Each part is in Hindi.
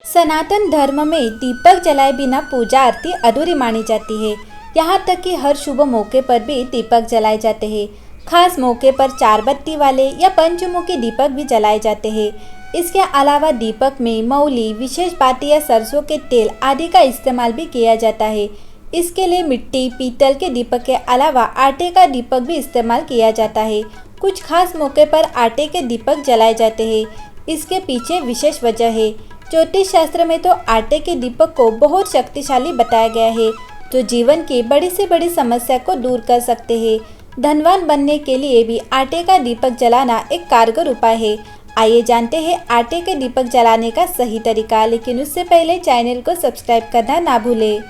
सनातन धर्म में दीपक जलाए बिना पूजा आरती अधूरी मानी जाती है। यहाँ तक कि हर शुभ मौके पर भी दीपक जलाए जाते हैं। खास मौके पर 4 बत्ती वाले या पंचमुखी दीपक भी जलाए जाते हैं। इसके अलावा दीपक में मौली, विशेष बाती या सरसों के तेल आदि का इस्तेमाल भी किया जाता है। इसके लिए मिट्टी, पीतल के दीपक के अलावा आटे का दीपक भी इस्तेमाल किया जाता है। कुछ खास मौके पर आटे के दीपक जलाए जाते हैं। इसके पीछे विशेष वजह है। ज्योतिष शास्त्र में तो आटे के दीपक को बहुत शक्तिशाली बताया गया है, जो जीवन की बड़ी से बड़ी समस्या को दूर कर सकते हैं। धनवान बनने के लिए भी आटे का दीपक जलाना एक कारगर उपाय है। आइए जानते हैं आटे के दीपक जलाने का सही तरीका, लेकिन उससे पहले चैनल को सब्सक्राइब करना ना भूलें।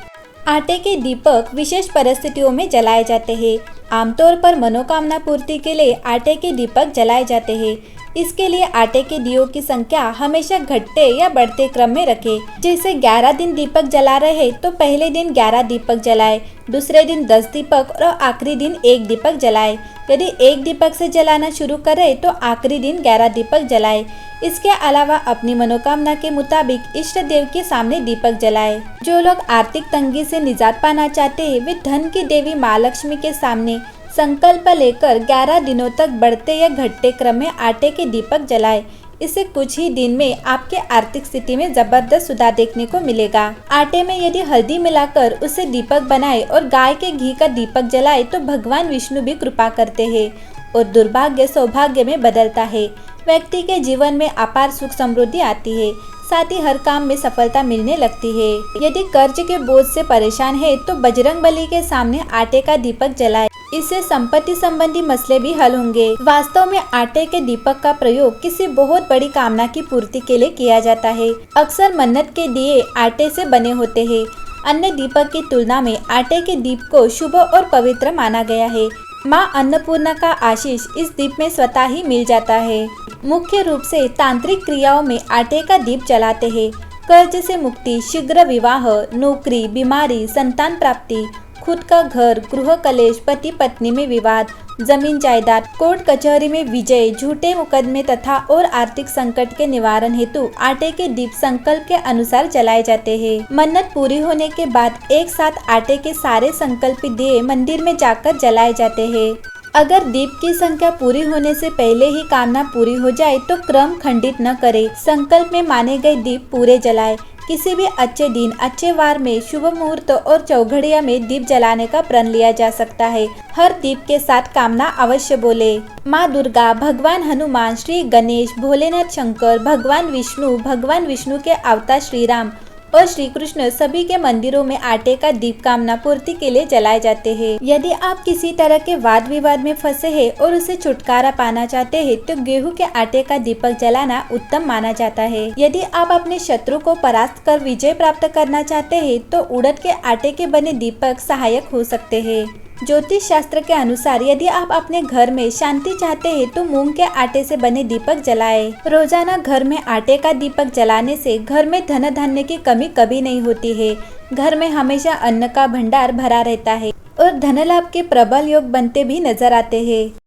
आटे के दीपक विशेष परिस्थितियों में जलाए जाते हैं। आमतौर पर मनोकामना पूर्ति के लिए आटे के दीपक जलाए जाते हैं। इसके लिए आटे के दियों की संख्या हमेशा घटते या बढ़ते क्रम में रखें। जैसे 11 दिन दीपक जला रहे तो पहले दिन 11 दीपक जलाए, दूसरे दिन 10 दीपक और आखिरी दिन 1 दीपक जलाए। यदि 1 दीपक से जलाना शुरू करें तो आखिरी दिन 11 दीपक जलाए। इसके अलावा अपनी मनोकामना के मुताबिक इष्ट देव के सामने दीपक जलाए। जो लोग आर्थिक तंगी से निजात पाना चाहते हैं, वे धन की देवी माँ लक्ष्मी के सामने संकल्प लेकर 11 दिनों तक बढ़ते या घटते क्रम में आटे के दीपक जलाए। इससे कुछ ही दिन में आपके आर्थिक स्थिति में जबरदस्त सुधार देखने को मिलेगा। आटे में यदि हल्दी मिलाकर उससे दीपक बनाए और गाय के घी का दीपक जलाए तो भगवान विष्णु भी कृपा करते हैं और दुर्भाग्य सौभाग्य में बदलता है। व्यक्ति के जीवन में अपार सुख समृद्धि आती है, साथ ही हर काम में सफलता मिलने लगती है। यदि कर्ज के बोझ से परेशान है तो बजरंग बली के सामने आटे का दीपक जलाए। इससे संपत्ति संबंधी मसले भी हल होंगे। वास्तव में आटे के दीपक का प्रयोग किसी बहुत बड़ी कामना की पूर्ति के लिए किया जाता है। अक्सर मन्नत के दिए आटे से बने होते हैं। अन्य दीपक की तुलना में आटे के दीप को शुभ और पवित्र माना गया है। माँ अन्नपूर्णा का आशीष इस दीप में स्वतः ही मिल जाता है। मुख्य रूप से तांत्रिक क्रियाओं में आटे का दीप जलाते हैं। कर्ज से मुक्ति, शीघ्र विवाह, नौकरी, बीमारी, संतान प्राप्ति, खुद का घर, गृह कलेश, पति पत्नी में विवाद, जमीन जायदाद, कोर्ट कचहरी में विजय, झूठे मुकदमे तथा और आर्थिक संकट के निवारण हेतु आटे के दीप संकल्प के अनुसार जलाए जाते हैं। मन्नत पूरी होने के बाद एक साथ आटे के सारे संकल्पित दिए मंदिर में जाकर जलाए जाते हैं। अगर दीप की संख्या पूरी होने से पहले ही कामना पूरी हो जाए तो क्रम खंडित न करें। संकल्प में माने गए दीप पूरे जलाए। किसी भी अच्छे दिन, अच्छे वार में, शुभ मुहूर्त और चौघड़िया में दीप जलाने का प्रण लिया जा सकता है। हर दीप के साथ कामना अवश्य बोले। माँ दुर्गा, भगवान हनुमान, श्री गणेश, भोलेनाथ शंकर, भगवान विष्णु के अवतार श्री राम और श्री कृष्ण सभी के मंदिरों में आटे का दीप कामना पूर्ति के लिए जलाए जाते हैं। यदि आप किसी तरह के वाद विवाद में फंसे हैं और उसे छुटकारा पाना चाहते हैं तो गेहूं के आटे का दीपक जलाना उत्तम माना जाता है। यदि आप अपने शत्रु को परास्त कर विजय प्राप्त करना चाहते हैं तो उड़द के आटे के बने दीपक सहायक हो सकते हैं। ज्योतिष शास्त्र के अनुसार यदि आप अपने घर में शांति चाहते हैं तो मूंग के आटे से बने दीपक जलाएं। रोजाना घर में आटे का दीपक जलाने से घर में धन धान्य की कमी कभी नहीं होती है। घर में हमेशा अन्न का भंडार भरा रहता है और धन लाभ के प्रबल योग बनते भी नजर आते हैं।